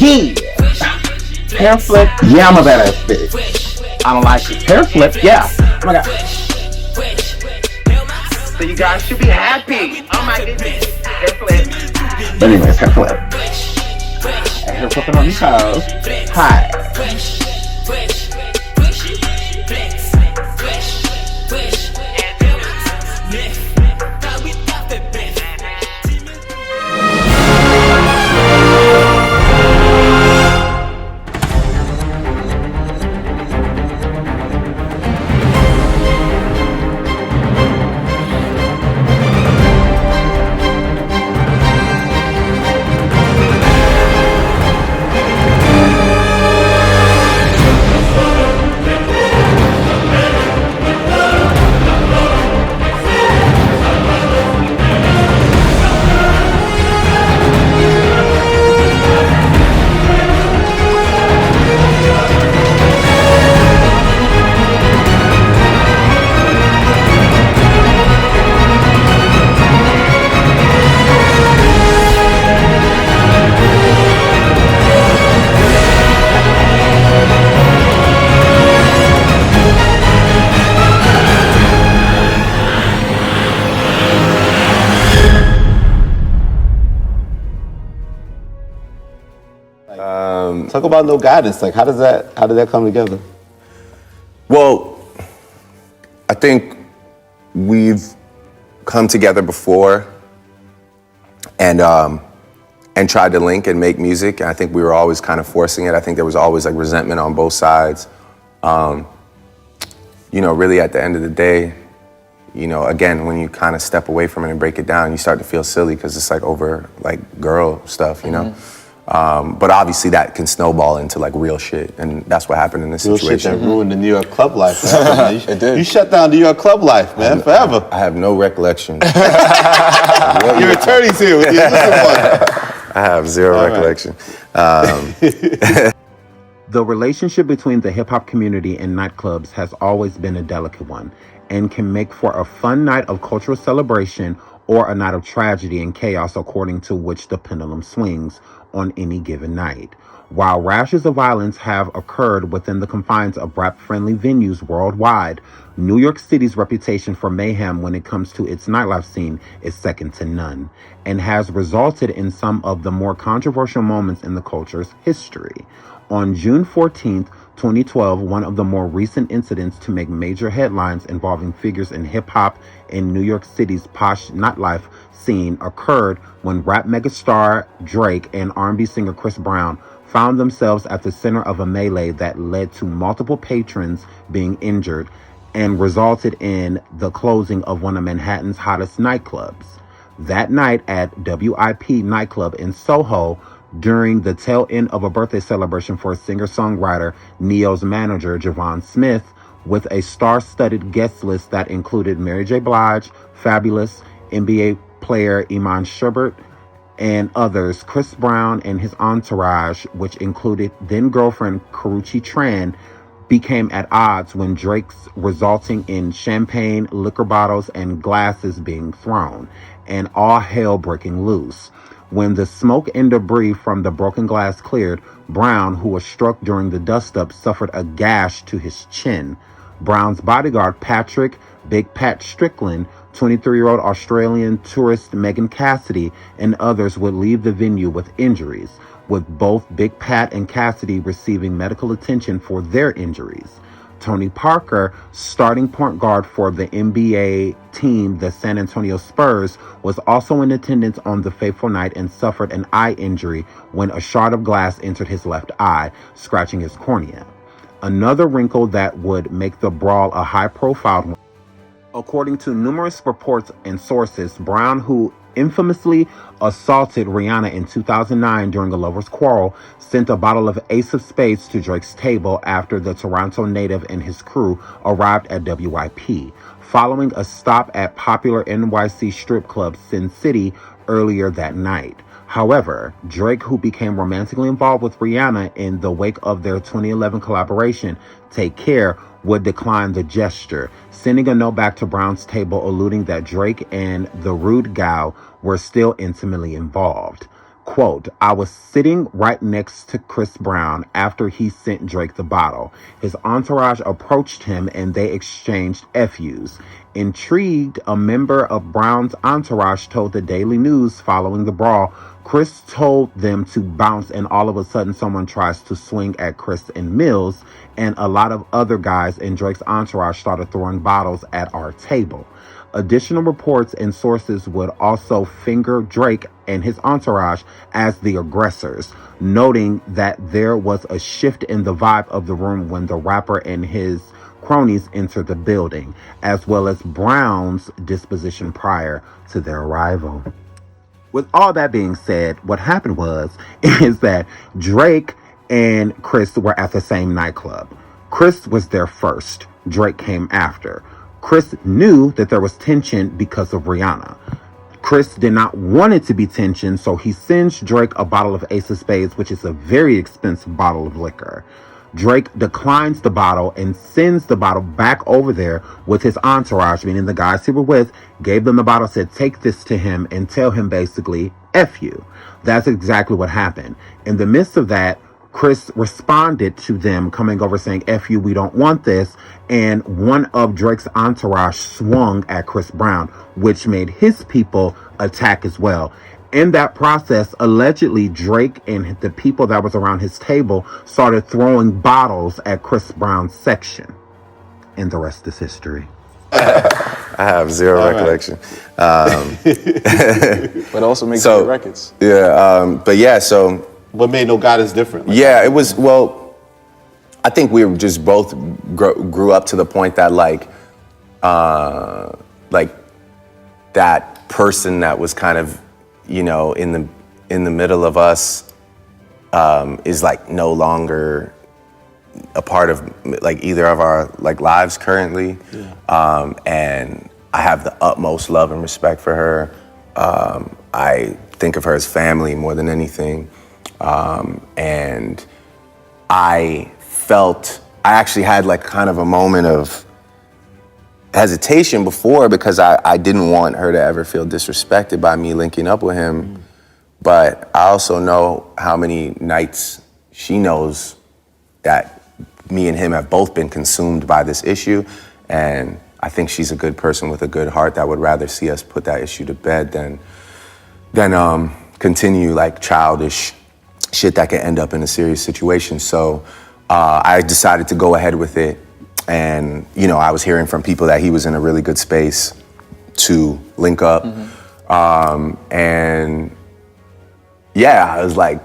Yeah. Hair flip, yeah, I'm a badass bitch. I don't like it. Hair flip, yeah. Oh my god. So you guys should be happy. Oh my goodness. Hair flip. But anyways, hair flip. Hair flipping on these hoes. Hi. Talk about No Guidance. Like, how did that come together? Well, I think we've come together before and tried to link and make music. And I think we were always kind of forcing it. I think there was always like resentment on both sides. Really at the end of the day, again, when you kind of step away from it and break it down, you start to feel silly because it's like over like girl stuff, But obviously that can snowball into like real shit, and that's what happened in this situation. Real shit that ruined the New York club life. It did. You shut down New York club life, man, forever. I have no recollection. Your attorney's here with you. I have zero recollection. The relationship between the hip-hop community and nightclubs has always been a delicate one and can make for a fun night of cultural celebration or a night of tragedy and chaos according to which the pendulum swings on any given night. While rashes of violence have occurred within the confines of rap-friendly venues worldwide, New York City's reputation for mayhem when it comes to its nightlife scene is second to none, and has resulted in some of the more controversial moments in the culture's history. On June 14th, 2012, one of the more recent incidents to make major headlines involving figures in hip-hop in New York City's posh nightlife scene occurred when rap megastar Drake and R&B singer Chris Brown found themselves at the center of a melee that led to multiple patrons being injured and resulted in the closing of one of Manhattan's hottest nightclubs. That night at WIP nightclub in Soho, during the tail end of a birthday celebration for singer-songwriter Neo's manager, Javon Smith, with a star-studded guest list that included Mary J. Blige, Fabulous, NBA player Iman Shumpert, and others. Chris Brown and his entourage, which included then-girlfriend Karrueche Tran, became at odds when Drake's resulting in champagne, liquor bottles, and glasses being thrown, and all hell breaking loose. When the smoke and debris from the broken glass cleared, Brown, who was struck during the dust-up, suffered a gash to his chin. Brown's bodyguard, Patrick Big Pat Strickland, 23-year-old Australian tourist Megan Cassidy, and others would leave the venue with injuries, with both Big Pat and Cassidy receiving medical attention for their injuries. Tony Parker, starting point guard for the NBA team, the San Antonio Spurs, was also in attendance on the fateful night and suffered an eye injury when a shard of glass entered his left eye, scratching his cornea. Another wrinkle that would make the brawl a high-profile one. According to numerous reports and sources, Brown, who infamously assaulted Rihanna in 2009 during a lover's quarrel, sent a bottle of Ace of Spades to Drake's table after the Toronto native and his crew arrived at WIP, following a stop at popular NYC strip club Sin City earlier that night. However, Drake, who became romantically involved with Rihanna in the wake of their 2011 collaboration, Take Care, would decline the gesture, sending a note back to Brown's table alluding that Drake and the rude gal were still intimately involved. Quote, I was sitting right next to Chris Brown after he sent Drake the bottle. His entourage approached him and they exchanged FUs. Intrigued, a member of Brown's entourage told the Daily News following the brawl, Chris told them to bounce and all of a sudden someone tries to swing at Chris and Mills, and a lot of other guys in Drake's entourage started throwing bottles at our table. Additional reports and sources would also finger Drake and his entourage as the aggressors, noting that there was a shift in the vibe of the room when the rapper and his cronies entered the building, as well as Brown's disposition prior to their arrival. With all that being said, what happened is that Drake and Chris were at the same nightclub. Chris was there first. Drake came after. Chris knew that there was tension because of Rihanna. Chris did not want it to be tension, so he sends Drake a bottle of Ace of Spades, which is a very expensive bottle of liquor. Drake declines the bottle and sends the bottle back over there with his entourage, meaning the guys he was with, gave them the bottle, said, take this to him and tell him basically, F you. That's exactly what happened. In the midst of that, Chris responded to them coming over saying, F you, we don't want this. And one of Drake's entourage swung at Chris Brown, which made his people attack as well. In that process, allegedly, Drake and the people that was around his table started throwing bottles at Chris Brown's section. And the rest is history. I have zero recollection. But also makes good records. Yeah, but yeah, so... What made No God Is Different? Yeah, it was, well, I think we were just both grew up to the point that that person that was kind of, you know, in the middle of us is like no longer a part of like either of our like lives currently. Yeah. And I have the utmost love and respect for her. I think of her as family more than anything. And I actually had like kind of a moment of hesitation before because I didn't want her to ever feel disrespected by me linking up with him. But I also know how many nights she knows that me and him have both been consumed by this issue. And I think she's a good person with a good heart that would rather see us put that issue to bed than continue like childish shit that could end up in a serious situation. So I decided to go ahead with it. And, you know, I was hearing from people that he was in a really good space to link up. And yeah, I was like,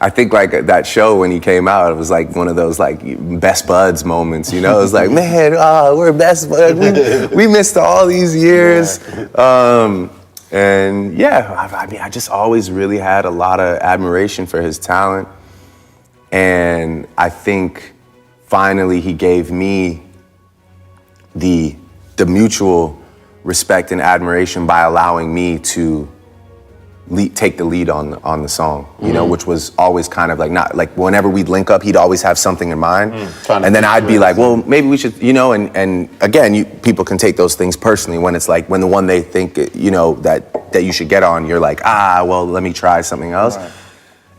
I think like that show when he came out, it was like one of those like best buds moments, you know? It was like, man, we're best buds. We missed all these years. And yeah, I mean, I just always really had a lot of admiration for his talent. And I think finally he gave me the mutual respect and admiration by allowing me to take the lead on the song, you know, which was always kind of like, not like whenever we'd link up, he'd always have something in mind. And then I'd be like, well, maybe we should, you know, and again, people can take those things personally when it's like, when the one they think, you know, that you should get on, you're like, well, let me try something else. Right.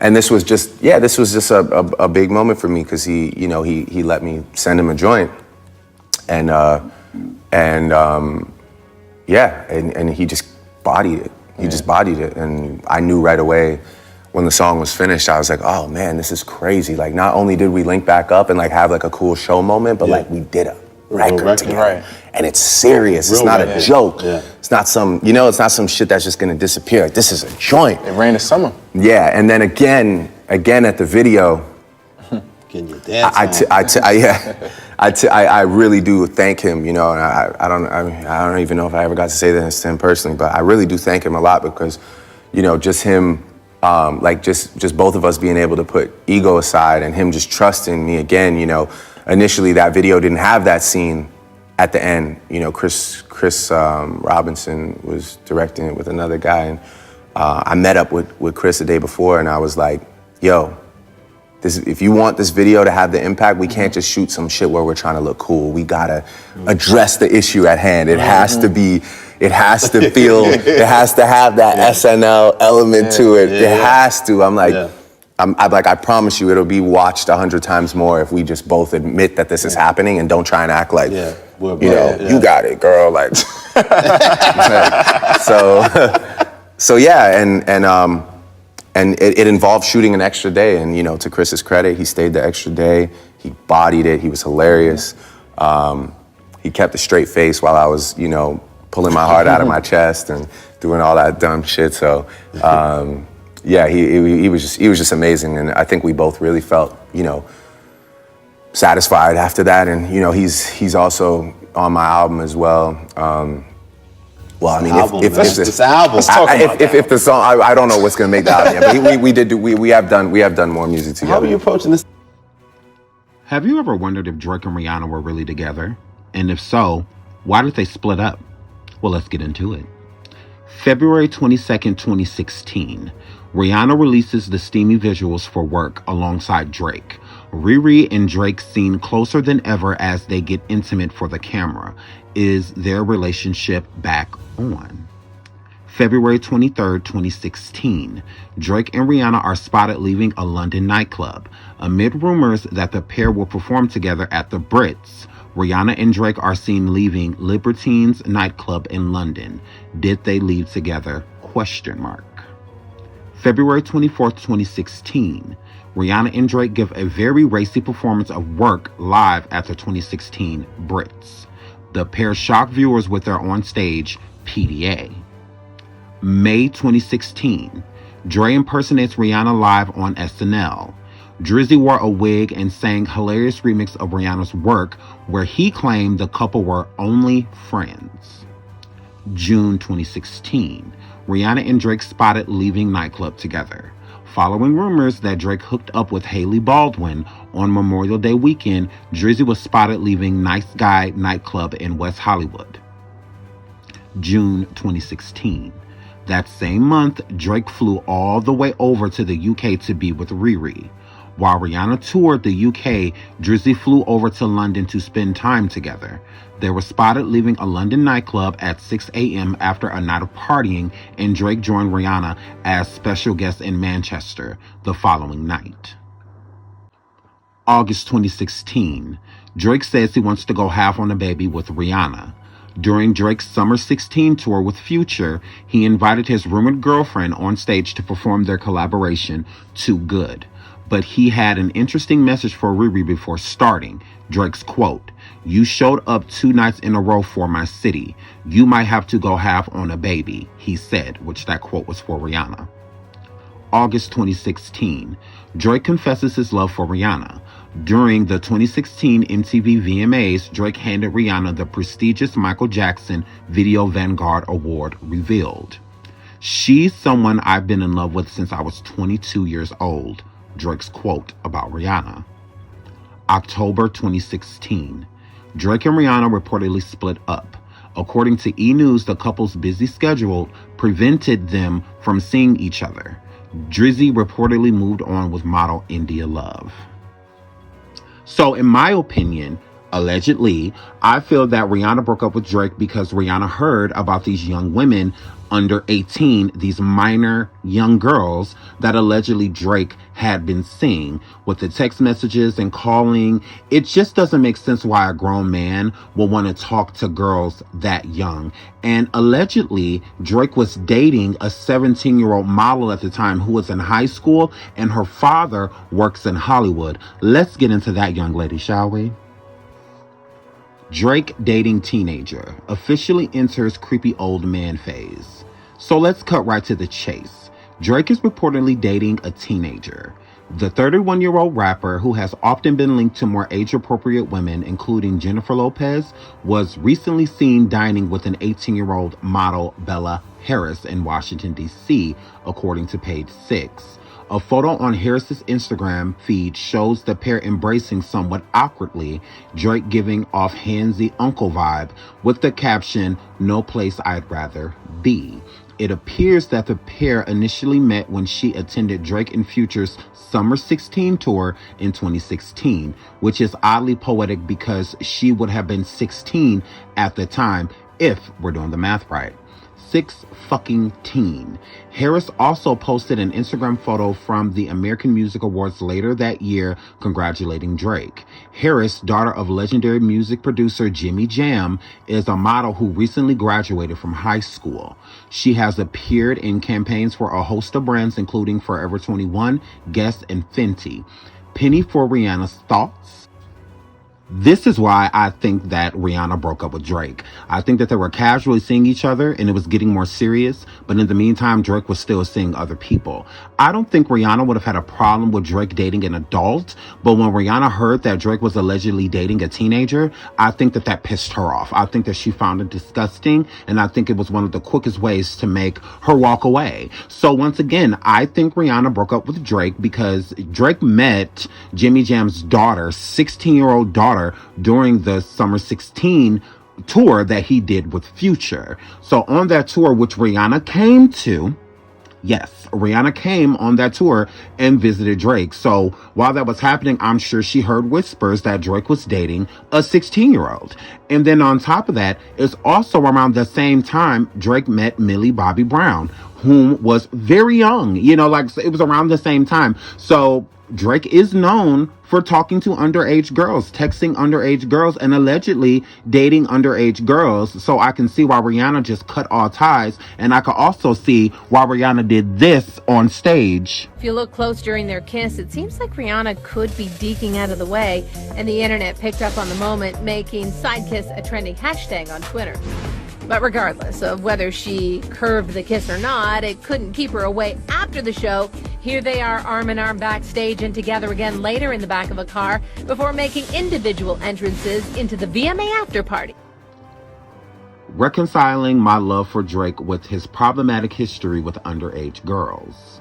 And this was just a big moment for me because he let me send him a joint. And he just bodied it. He just bodied it. And I knew right away when the song was finished, I was like, oh man, this is crazy. Like not only did we link back up and like have like a cool show moment, but like we did a record together. Right. And it's serious. It's not a joke. Yeah. It's not some, you know, it's not some shit that's just gonna disappear. Like, this is a joint. It rained this summer. Yeah, and then again at the video, I really do thank him, you know, and I don't even know if I ever got to say this to him personally, but I really do thank him a lot because, you know, just him, like just both of us being able to put ego aside and him just trusting me again, you know. Initially that video didn't have that scene at the end, you know. Chris Robinson was directing it with another guy, and I met up with Chris the day before and I was like, yo, if you want this video to have the impact, we can't just shoot some shit where we're trying to look cool. We gotta address the issue at hand. It has to be, it has to feel, it has to have that SNL element to it. It has to. I'm like, I'm like, I promise you it'll be watched 100 times more if we just both admit that this is happening and don't try and act like, you got it, girl. Like, so yeah, and it involved shooting an extra day. And, you know, to Chris's credit, he stayed the extra day. He bodied it. He was hilarious. He kept a straight face while I was, you know, pulling my heart out of my chest and doing all that dumb shit. So, yeah, he was just amazing. And I think we both really felt, you know, satisfied after that. And, you know, he's also on my album as well. Well, I mean, if the song, I don't know what's gonna make the album, but we have done more music together. How are you approaching this? Have you ever wondered if Drake and Rihanna were really together? And if so, why did they split up? Well, let's get into it. February 22nd, 2016, Rihanna releases the steamy visuals for Work alongside Drake. Riri and Drake seen closer than ever as they get intimate for the camera. Is their relationship back on? February 23rd, 2016, Drake and Rihanna are spotted leaving a London nightclub. Amid rumors that the pair will perform together at the Brits, Rihanna and Drake are seen leaving Libertines nightclub in London. Did they leave together? February 24th, 2016, Rihanna and Drake give a very racy performance of Work live at the 2016 Brits. The pair shock viewers with their on-stage PDA. May 2016, Dre impersonates Rihanna live on SNL. Drizzy wore a wig and sang hilarious remix of Rihanna's Work, where he claimed the couple were only friends. June 2016, Rihanna and Drake spotted leaving nightclub together. Following rumors that Drake hooked up with Hailey Baldwin on Memorial Day weekend, Drizzy was spotted leaving Nice Guy nightclub in West Hollywood. June 2016. That same month, Drake flew all the way over to the UK to be with Riri. While Rihanna toured the UK, Drizzy flew over to London to spend time together. They were spotted leaving a London nightclub at 6 a.m. after a night of partying, and Drake joined Rihanna as special guest in Manchester the following night. August 2016. Drake says he wants to go half on a baby with Rihanna. During Drake's Summer 16 tour with Future, he invited his rumored girlfriend on stage to perform their collaboration, Too Good. But he had an interesting message for Riri before starting. Drake's quote, "You showed up 2 nights in a row for my city. You might have to go half on a baby," he said, which that quote was for Rihanna. August 2016. Drake confesses his love for Rihanna. During the 2016 MTV VMAs, Drake handed Rihanna the prestigious Michael Jackson Video Vanguard Award, revealed, "She's someone I've been in love with since I was 22 years old." Drake's quote about Rihanna. October 2016. Drake and Rihanna reportedly split up. According to E! News, the couple's busy schedule prevented them from seeing each other. Drizzy reportedly moved on with model India Love. So in my opinion, allegedly, I feel that Rihanna broke up with Drake because Rihanna heard about these young women under 18, these minor young girls that allegedly Drake had been seeing with the text messages and calling. It just doesn't make sense why a grown man will want to talk to girls that young. And allegedly, Drake was dating a 17-year-old model at the time who was in high school, and her father works in Hollywood. Let's get into that young lady, shall we? Drake dating teenager, officially enters creepy old man phase. So let's cut right to the chase. Drake is reportedly dating a teenager. The 31-year-old rapper, who has often been linked to more age-appropriate women, including Jennifer Lopez, was recently seen dining with an 18-year-old model, Bella Harris, in Washington, D.C., according to Page 6. A photo on Harris's Instagram feed shows the pair embracing somewhat awkwardly, Drake giving off handsy uncle vibe with the caption, "No place I'd rather be." It appears that the pair initially met when she attended Drake and Future's Summer 16 tour in 2016, which is oddly poetic because she would have been 16 at the time, if we're doing the math right. 6 fucking teen. Harris also posted an Instagram photo from the American Music Awards later that year congratulating Drake. Harris, daughter of legendary music producer Jimmy Jam, is a model who recently graduated from high school. She has appeared in campaigns for a host of brands including Forever 21, Guess, and Fenty. Penny for Rihanna's thoughts. This is why I think that Rihanna broke up with Drake. I think that they were casually seeing each other and it was getting more serious, but in the meantime, Drake was still seeing other people. I don't think Rihanna would have had a problem with Drake dating an adult, but when Rihanna heard that Drake was allegedly dating a teenager, I think that that pissed her off. I think that she found it disgusting, and I think it was one of the quickest ways to make her walk away. So once again, I think Rihanna broke up with Drake because Drake met Jimmy Jam's daughter, 16-year-old daughter, during the Summer 16 tour that he did with Future. So on that tour, which Rihanna came to, yes, Rihanna came on that tour and visited Drake. So while that was happening, I'm sure she heard whispers that Drake was dating a 16-year-old. And then on top of that, it's also around the same time Drake met Millie Bobby Brown, whom was very young. You know, like it was around the same time. So Drake is known for talking to underage girls, texting underage girls, and allegedly dating underage girls. So I can see why Rihanna just cut all ties. And I can also see why Rihanna did this on stage. If you look close during their kiss, it seems like Rihanna could be deking out of the way, and the internet picked up on the moment, making sidekiss a trending hashtag on Twitter. But regardless of whether she curved the kiss or not, it couldn't keep her away after the show. Here they are arm in arm backstage and together again later in the back of a car before making individual entrances into the VMA after party. Reconciling my love for Drake with his problematic history with underage girls.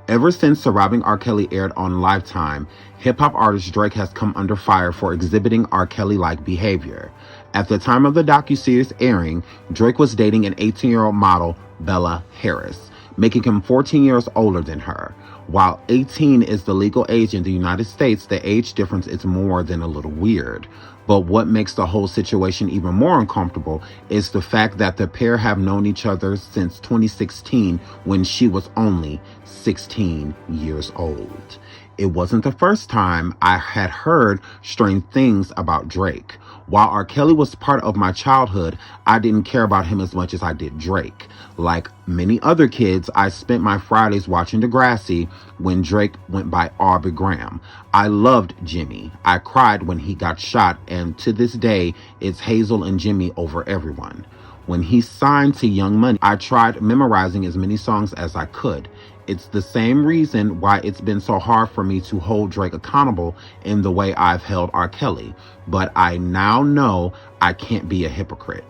Ever since Surviving R. Kelly aired on Lifetime, hip-hop artist Drake has come under fire for exhibiting R. Kelly-like behavior. At the time of the docuseries airing, Drake was dating an 18-year-old model, Bella Harris, making him 14 years older than her. While 18 is the legal age in the United States, the age difference is more than a little weird. But what makes the whole situation even more uncomfortable is the fact that the pair have known each other since 2016 when she was only 16 years old. It wasn't the first time I had heard strange things about Drake. While R. Kelly was part of my childhood, I didn't care about him as much as I did Drake. Like many other kids, I spent my Fridays watching Degrassi when Drake went by Aubrey Graham. I loved Jimmy. I cried when he got shot, and to this day, it's Hazel and Jimmy over everyone. When he signed to Young Money, I tried memorizing as many songs as I could. It's the same reason why it's been so hard for me to hold Drake accountable in the way I've held R. Kelly. But I now know I can't be a hypocrite.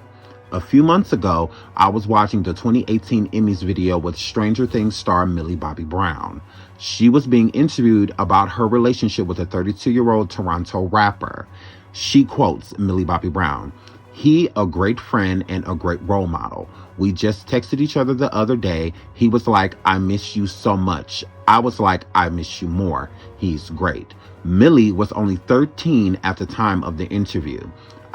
A few months ago, I was watching the 2018 Emmys video with Stranger Things star Millie Bobby Brown. She was being interviewed about her relationship with a 32-year-old Toronto rapper. She quotes Millie Bobby Brown, "He a great friend and a great role model. We just texted each other the other day. He was like, I miss you so much. I was like, I miss you more. He's great." Millie was only 13 at the time of the interview.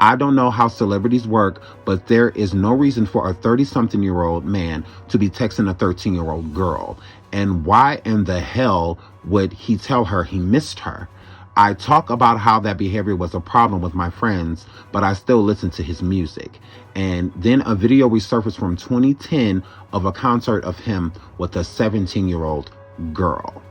I don't know how celebrities work, but there is no reason for a 30-something-year-old man to be texting a 13-year-old girl. And why in the hell would he tell her he missed her? I talk about how that behavior was a problem with my friends, but I still listen to his music. And then a video resurfaced from 2010 of a concert of him with a 17-year-old girl.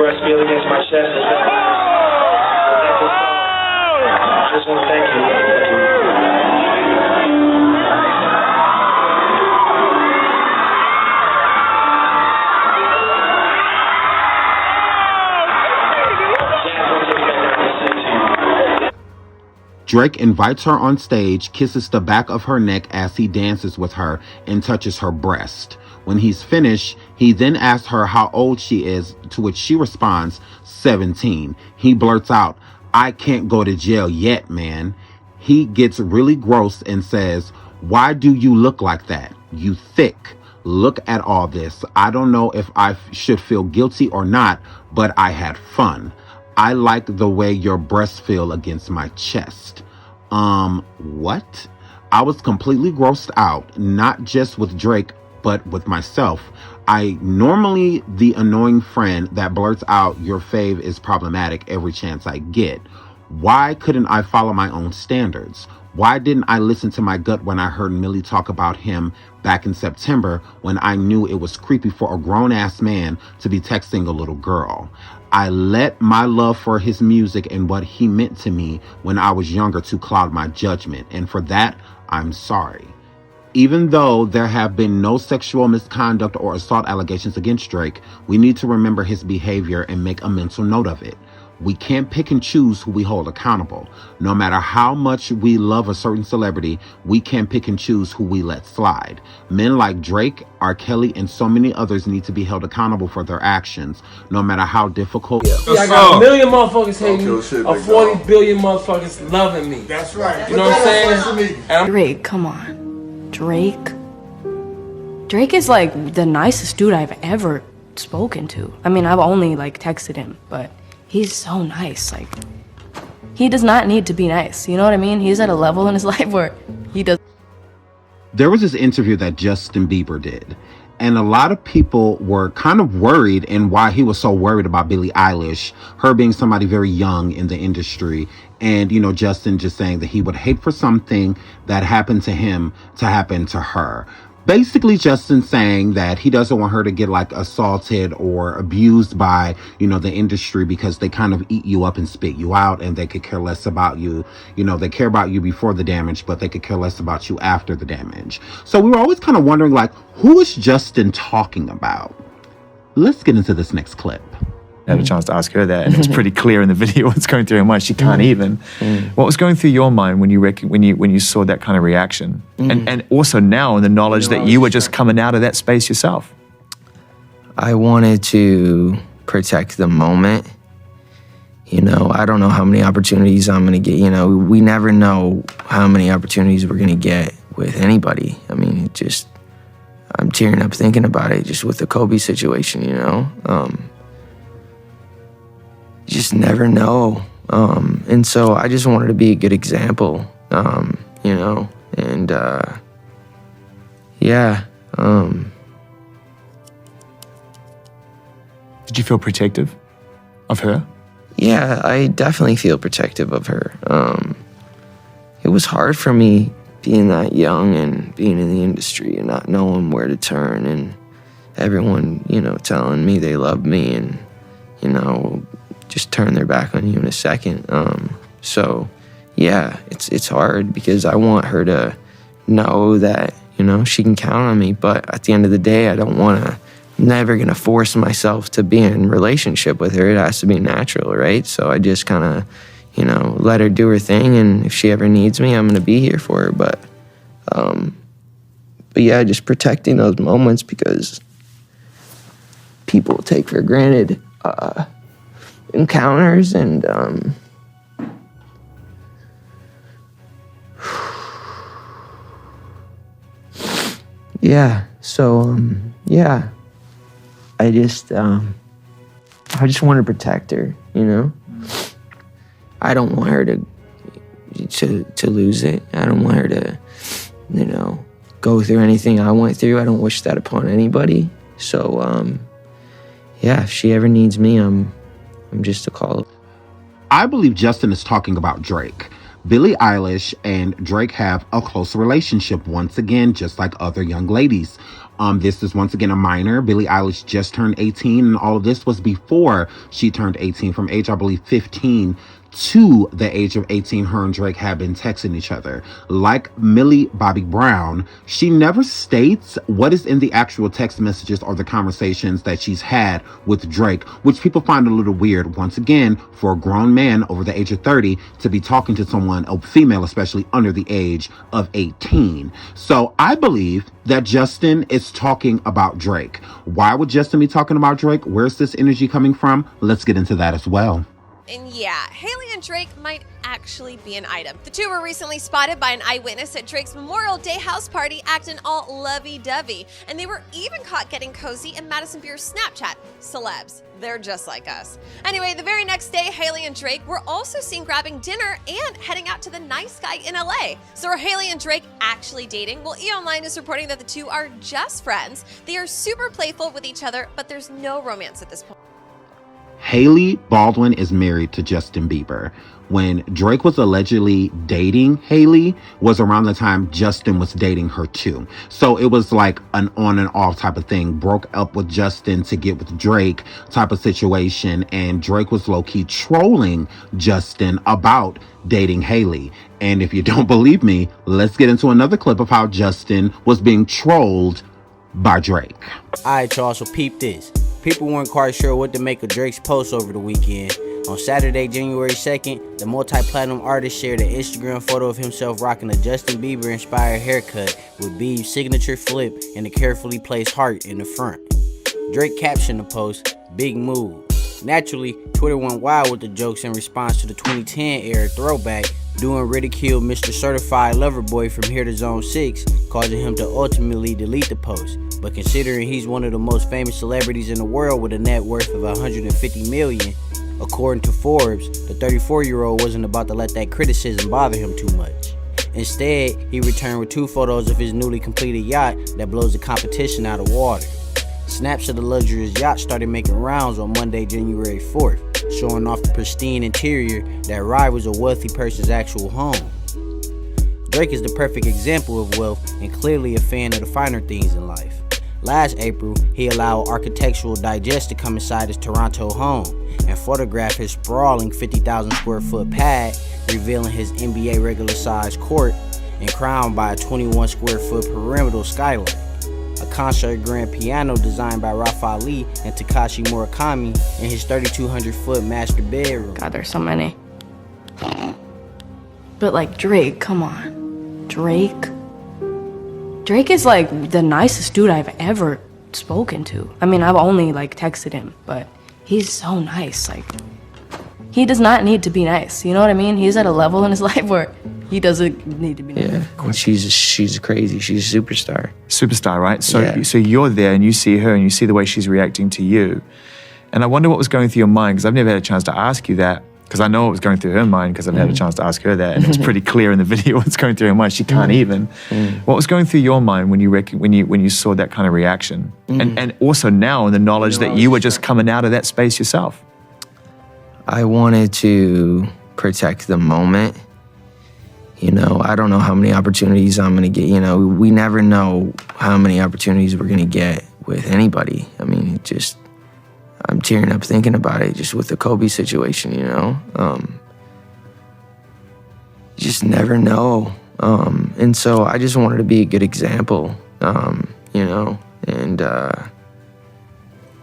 breast feel against my chest. I just want to thank you. Drake invites her on stage, kisses the back of her neck as he dances with her, and touches her breast. When he's finished, he then asks her how old she is, to which she responds, 17. He blurts out, "I can't go to jail yet, man." He gets really gross and says, "Why do you look like that? You thick. Look at all this. I don't know if I should feel guilty or not, but I had fun. I like the way your breasts feel against my chest." What? I was completely grossed out, not just with Drake, but with myself. I normally the annoying friend that blurts out your fave is problematic every chance I get. Why couldn't I follow my own standards? Why didn't I listen to my gut when I heard Millie talk about him back in September when I knew it was creepy for a grown-ass man to be texting a little girl? I let my love for his music and what he meant to me when I was younger to cloud my judgment, and for that, I'm sorry. Even though there have been no sexual misconduct or assault allegations against Drake, we need to remember his behavior and make a mental note of it. We can't pick and choose who we hold accountable. No matter how much we love a certain celebrity, we can't pick and choose who we let slide. Men like Drake, R. Kelly, and so many others need to be held accountable for their actions, no matter how difficult. Yeah, I got a million motherfuckers hating me, 40 billion motherfuckers loving me. That's right. You know what I'm saying? Drake, come on. Drake is like the nicest dude I've ever spoken to. I mean, I've only like texted him, but he's so nice. Like, he does not need to be nice. You know what I mean? He's at a level in his life where he does. There was this interview that Justin Bieber did, and a lot of people were kind of worried, and why he was so worried about Billie Eilish, her being somebody very young in the industry, and, you know, Justin just saying that he would hate for something that happened to him to happen to her. Basically, Justin saying that he doesn't want her to get like assaulted or abused by, you know, the industry, because they kind of eat you up and spit you out, and they could care less about you. You know, they care about you before the damage, but they could care less about you after the damage. So we were always kind of wondering, like, who is Justin talking about? Let's get into this next clip. I had a chance to ask her that, and it was pretty clear in the video what's going through her mind. She can't even. What was going through your mind when you saw that kind of reaction, and also now in the knowledge that you were just coming out of that space yourself? I wanted to protect the moment. You know, I don't know how many opportunities I'm gonna get. You know, we never know how many opportunities we're gonna get with anybody. I mean, it just, I'm tearing up thinking about it, just with the Kobe situation. You know. You just never know. And so I just wanted to be a good example, you know, and yeah. Did you feel protective of her? Yeah, I definitely feel protective of her. It was hard for me being that young and being in the industry and not knowing where to turn, and everyone, you know, telling me they love me and, you know, just turn their back on you in a second. So yeah, it's hard because I want her to know that, you know, she can count on me. But at the end of the day, I don't want to, never going to force myself to be in a relationship with her. It has to be natural, right? So I just kind of, you know, let her do her thing. And if she ever needs me, I'm going to be here for her. But yeah, just protecting those moments, because people take for granted encounters, and yeah, so yeah, I just want to protect her, you know. I don't want her to lose it. I don't want her to, you know, go through anything I went through. I don't wish that upon anybody. So yeah, if she ever needs me, I'm just a call. I believe Justin is talking about Drake. Billie Eilish and Drake have a close relationship once again, just like other young ladies. This is once again a minor. Billie Eilish just turned 18, and all of this was before she turned 18. From age, I believe, 15 to the age of 18, her and Drake have been texting each other. Like Millie Bobby Brown, she never states what is in the actual text messages or the conversations that she's had with Drake, which people find a little weird. Once again, for a grown man over the age of 30 to be talking to someone, a female especially, under the age of 18. So I believe that Justin is talking about Drake. Why would Justin be talking about Drake? Where's this energy coming from? Let's get into that as well. And yeah, Hailey and Drake might actually be an item. The two were recently spotted by an eyewitness at Drake's Memorial Day house party acting all lovey-dovey. And they were even caught getting cozy in Madison Beer's Snapchat. Celebs. They're just like us. Anyway, the very next day, Hailey and Drake were also seen grabbing dinner and heading out to the Nice Guy in LA. So are Hailey and Drake actually dating? Well, E! Online is reporting that the two are just friends. They are super playful with each other, but there's no romance at this point. Hailey Baldwin is married to Justin Bieber. When Drake was allegedly dating Hailey was around the time Justin was dating her too. So it was like an on and off type of thing. Broke up with Justin to get with Drake type of situation. And Drake was low-key trolling Justin about dating Hailey. And if you don't believe me, let's get into another clip of how Justin was being trolled by Drake. All right, y'all, so peep this. People weren't quite sure what to make of Drake's post over the weekend. On Saturday, January 2nd, the multi-platinum artist shared an Instagram photo of himself rocking a Justin Bieber-inspired haircut with Bieb's signature flip and a carefully placed heart in the front. Drake captioned the post, "Big move." Naturally, Twitter went wild with the jokes in response to the 2010-era throwback, doing ridicule Mr. Certified Lover Boy from Here to Zone 6, causing him to ultimately delete the post. But considering he's one of the most famous celebrities in the world with a net worth of $150 million, according to Forbes, the 34-year-old wasn't about to let that criticism bother him too much. Instead, he returned with 2 photos of his newly completed yacht that blows the competition out of water. Snaps of the luxurious yacht started making rounds on Monday, January 4th, showing off the pristine interior that rivals a wealthy person's actual home. Drake is the perfect example of wealth and clearly a fan of the finer things in life. Last April, he allowed Architectural Digest to come inside his Toronto home and photograph his sprawling 50,000 square foot pad, revealing his NBA regular size court and crowned by a 21 square foot perimeter skylight. A concert grand piano designed by Raphael Lee and Takashi Murakami in his 3,200 foot master bedroom. God, there's so many. But like Drake, come on. Drake is like the nicest dude I've ever spoken to. I mean, I've only like texted him, but he's so nice. Like, he does not need to be nice. You know what I mean? He's at a level in his life where he doesn't need to be nice. Yeah, and she's crazy. She's a superstar. Superstar, right? So, yeah. So you're there and you see her and you see the way she's reacting to you. And I wonder what was going through your mind, because I've never had a chance to ask you that. Because I know what was going through her mind, because I've had a chance to ask her that, and it's pretty clear in the video what's going through her mind. She can't even. What was going through your mind when you saw that kind of reaction, and also now in the knowledge that you were just coming out of that space yourself? I wanted to protect the moment. You know, I don't know how many opportunities I'm gonna get. You know, we never know how many opportunities we're gonna get with anybody. I mean, I'm tearing up thinking about it, just with the Kobe situation, you know? You just never know. And so I just wanted to be a good example, you know? And,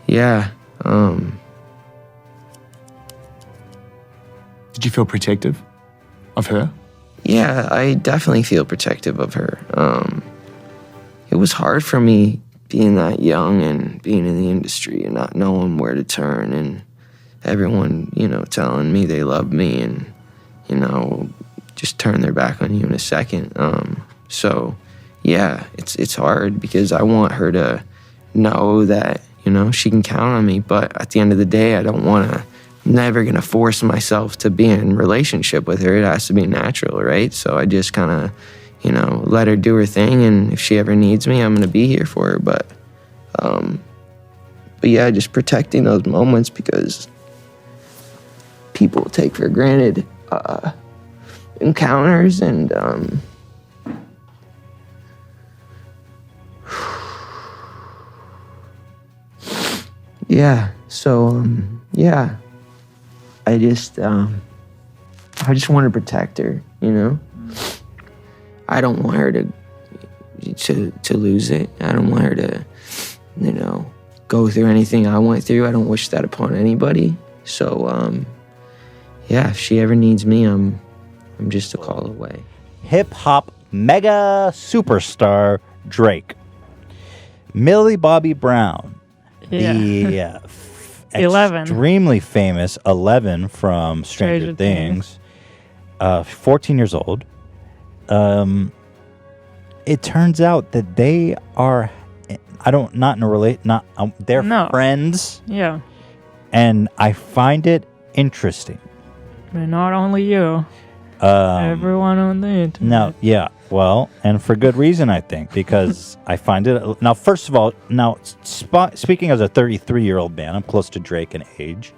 yeah. Did you feel protective of her? Yeah, I definitely feel protective of her. It was hard for me being that young and being in the industry and not knowing where to turn, and everyone, you know, telling me they love me and, you know, just turn their back on you in a second. So yeah, it's hard because I want her to know that, you know, she can count on me, but at the end of the day, I'm never gonna force myself to be in a relationship with her. It has to be natural, right? So I just kind of, you know, let her do her thing, and if she ever needs me, I'm gonna be here for her. But yeah, just protecting those moments, because people take for granted encounters, and yeah. So yeah, I just want to protect her. You know, I don't want her to lose it. I don't want her to, you know, go through anything I went through. I don't wish that upon anybody. So yeah, if she ever needs me, I'm just a call away. Hip hop mega superstar Drake. Millie Bobby Brown. The 11. Extremely famous 11 from Stranger Things. 14 years old. It turns out that they are, they're friends. Yeah. And I find it interesting. But not only you. Everyone on the internet. No, yeah. Well, and for good reason, I think, because I find it... Now, first of all, speaking as a 33-year-old man, I'm close to Drake in age.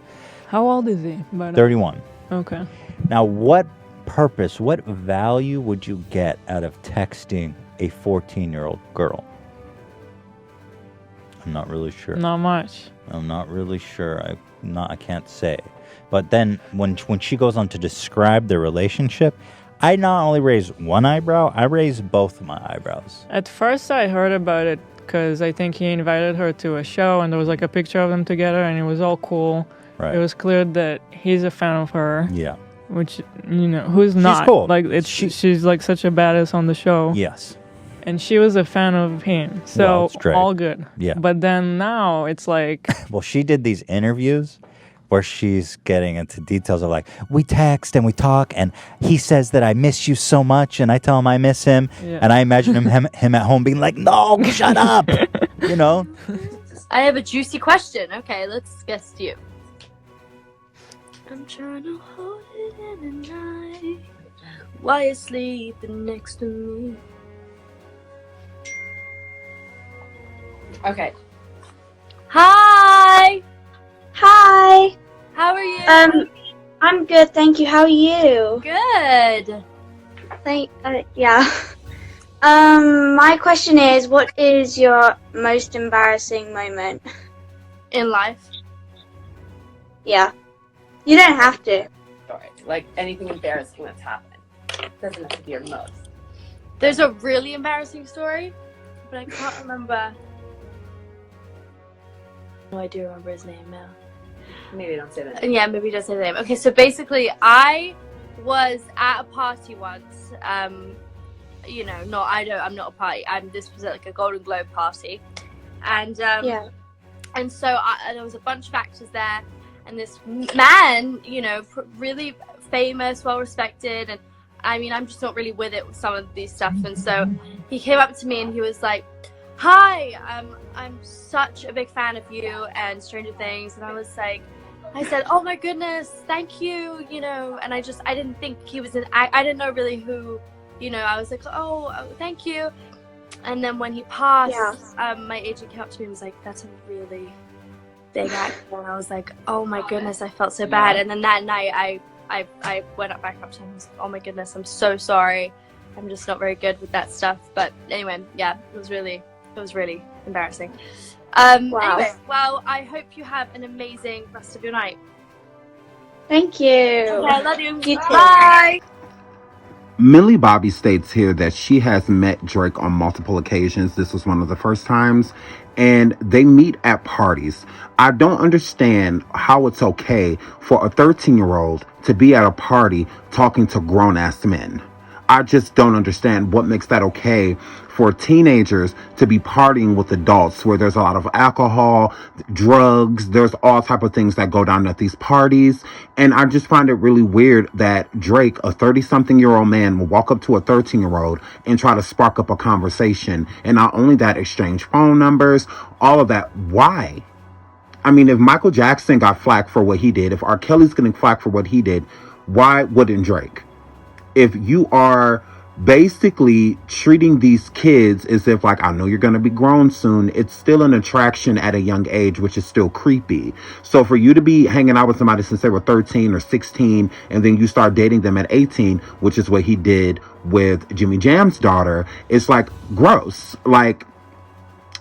How old is he? 31. Okay. Now, what purpose, what value would you get out of texting a 14-year-old girl? I'm not really sure. Not much. I'm not really sure. I can't say. But then when she goes on to describe the relationship, I not only raise one eyebrow, I raise both my eyebrows. At first I heard about it because I think he invited her to a show and there was like a picture of them together and it was all cool. Right. It was clear that he's a fan of her. Yeah. Which, you know, who's not? She's cool. Like, she's like such a badass on the show. Yes. And she was a fan of him. So, all good. Yeah. But then now it's like... Well, she did these interviews where she's getting into details of like, we text and we talk and he says that I miss you so much and I tell him I miss him. Yeah. And I imagine him at home being like, no, shut up. You know? I have a juicy question. Okay, let's guess you. I'm trying to hold it in at night while you're sleeping next to me. Okay. Hi! Hi. How are you? I'm good, thank you. How are you? Good. Yeah. My question is, what is your most embarrassing moment in life? Yeah. You don't have to. Alright, like anything embarrassing that's happened. Doesn't have to be your most. There's a really embarrassing story, but I can't remember. No, I do remember his name now. Maybe don't say the name. Yeah, maybe don't say the name. Okay, so basically, I was at a party once. You know, I'm not a party. This was at like a Golden Globe party, and and so there was a bunch of actors there, and this man, you know, really famous, well respected, and I mean, I'm just not really with it with some of these stuff, and so he came up to me and he was like, "Hi, I'm such a big fan of you and Stranger Things," and I said, "Oh my goodness, thank you," you know, and I didn't think he was I didn't know really who, you know, I was like, oh thank you. And then when he passed, my agent came up to me and was like, "That's a really big actor," and I was like, oh my goodness, I felt so bad. And then that night I went back up to him and was like, oh my goodness, I'm so sorry, I'm just not very good with that stuff. But anyway, yeah, it was really embarrassing. Anyway, well, I hope you have an amazing rest of your night. Thank you. Okay, I love you. You too. Bye. Millie Bobby states here that she has met Drake on multiple occasions. This was one of the first times, and they meet at parties. I don't understand how it's okay for a 13-year-old to be at a party talking to grown-ass men. I just don't understand what makes that okay for teenagers to be partying with adults where there's a lot of alcohol, drugs, there's all type of things that go down at these parties. And I just find it really weird that Drake, a 30-something-year-old man, will walk up to a 13-year-old and try to spark up a conversation. And not only that, exchange phone numbers, all of that. Why? I mean, if Michael Jackson got flack for what he did, if R. Kelly's getting flack for what he did, why wouldn't Drake? If you are basically treating these kids as if, like, I know you're going to be grown soon. It's still an attraction at a young age, which is still creepy. So for you to be hanging out with somebody since they were 13 or 16, and then you start dating them at 18, which is what he did with Jimmy Jam's daughter, it's like gross. Like,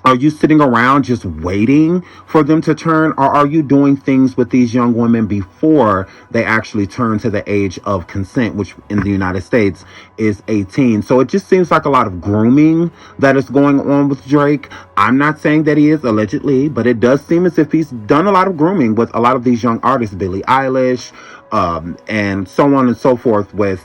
are you sitting around just waiting for them to turn, or are you doing things with these young women before they actually turn to the age of consent, which in the United States is 18? So it just seems like a lot of grooming that is going on with Drake. I'm not saying that he is, allegedly, but it does seem as if he's done a lot of grooming with a lot of these young artists, Billie Eilish, and so on and so forth with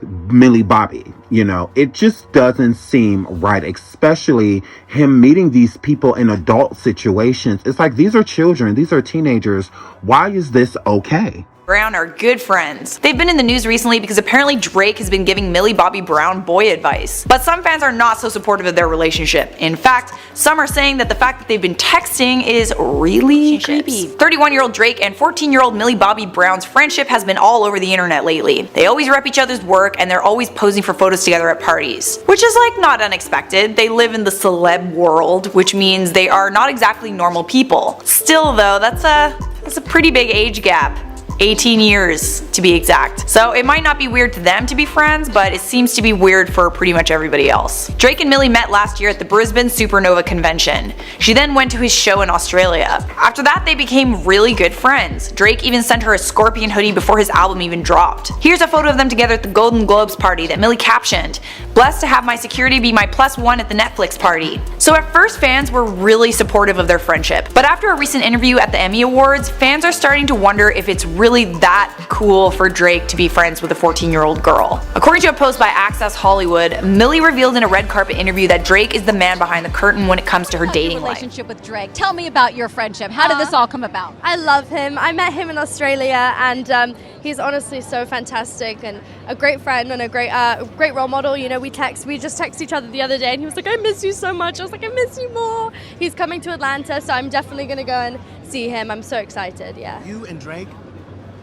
Millie Bobby. You know, it just doesn't seem right, especially him meeting these people in adult situations. It's like, these are children, these are teenagers. Why is this okay? Brown are good friends. They've been in the news recently because apparently Drake has been giving Millie Bobby Brown boy advice. But some fans are not so supportive of their relationship. In fact, some are saying that the fact that they've been texting is really creepy. 31-year-old Drake and 14-year-old Millie Bobby Brown's friendship has been all over the internet lately. They always rep each other's work and they're always posing for photos together at parties. Which is like not unexpected. They live in the celeb world, which means they are not exactly normal people. Still though, that's a pretty big age gap. 18 years to be exact. So it might not be weird to them to be friends, but it seems to be weird for pretty much everybody else. Drake and Millie met last year at the Brisbane Supernova convention. She then went to his show in Australia. After that, they became really good friends. Drake even sent her a Scorpion hoodie before his album even dropped. Here's a photo of them together at the Golden Globes party that Millie captioned, "Blessed to have my security be my +1 at the Netflix party." So at first, fans were really supportive of their friendship, but after a recent interview at the Emmy Awards, fans are starting to wonder if it's really that cool for Drake to be friends with a 14-year-old girl. According to a post by Access Hollywood, Millie revealed in a red carpet interview that Drake is the man behind the curtain when it comes to her dating life. Relationship with Drake. Tell me about your friendship. How did this all come about? I love him. I met him in Australia, and he's honestly so fantastic and a great friend and a great role model. You know, we just texted each other the other day, and he was like, "I miss you so much." I was like, "I miss you more." He's coming to Atlanta, so I'm definitely gonna go and see him. I'm so excited. Yeah. You and Drake.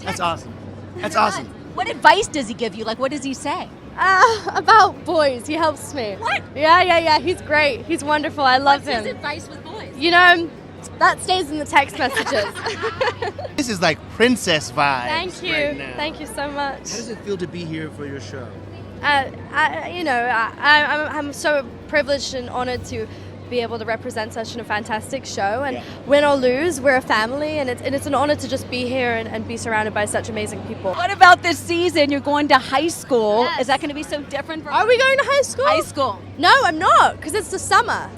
That's awesome. That's awesome. What advice does he give you? Like, what does he say? About boys. He helps me. What? Yeah. He's great. He's wonderful. I love him. What's his advice with boys? You know, that stays in the text messages. This is like princess vibes. Thank you. Right now. Thank you so much. How does it feel to be here for your show? I'm so privileged and honored to be able to represent such a fantastic show, and win or lose, we're a family, and it's an honor to just be here and be surrounded by such amazing people. What about this season? You're going to high school. Yes. Is that going to be so different? Are we going to high school? High school. No, I'm not, because it's the summer.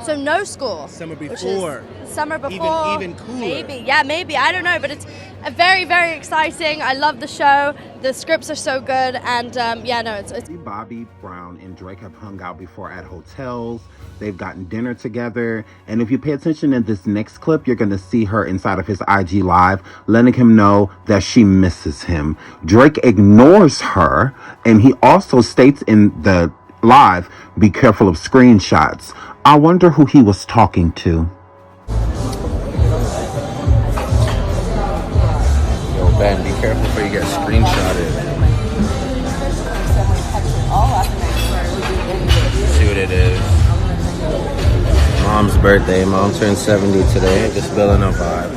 So no school. Summer before. Summer before. Even cooler. Maybe. I don't know, but it's very, very exciting. I love the show. The scripts are so good, and it's. Bobby Brown and Drake have hung out before at hotels. They've gotten dinner together. And if you pay attention in this next clip, you're going to see her inside of his IG Live, letting him know that she misses him. Drake ignores her, and he also states in the live, "Be careful of screenshots." I wonder who he was talking to. Yo, Ben, be careful before you get screenshotted. See what it is. Mom's birthday. Mom turned 70 today. Just feeling a vibe.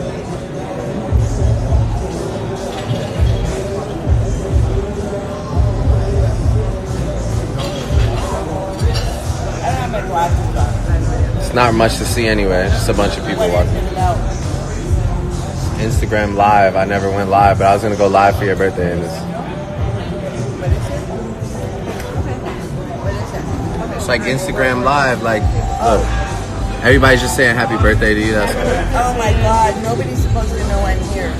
It's not much to see anyway. Just a bunch of people walking. Instagram live. I never went live, but I was gonna go live for your birthday. And it's like Instagram live. Like, look, everybody's just saying happy birthday to you. That's Oh my God! Nobody's supposed to know I'm here.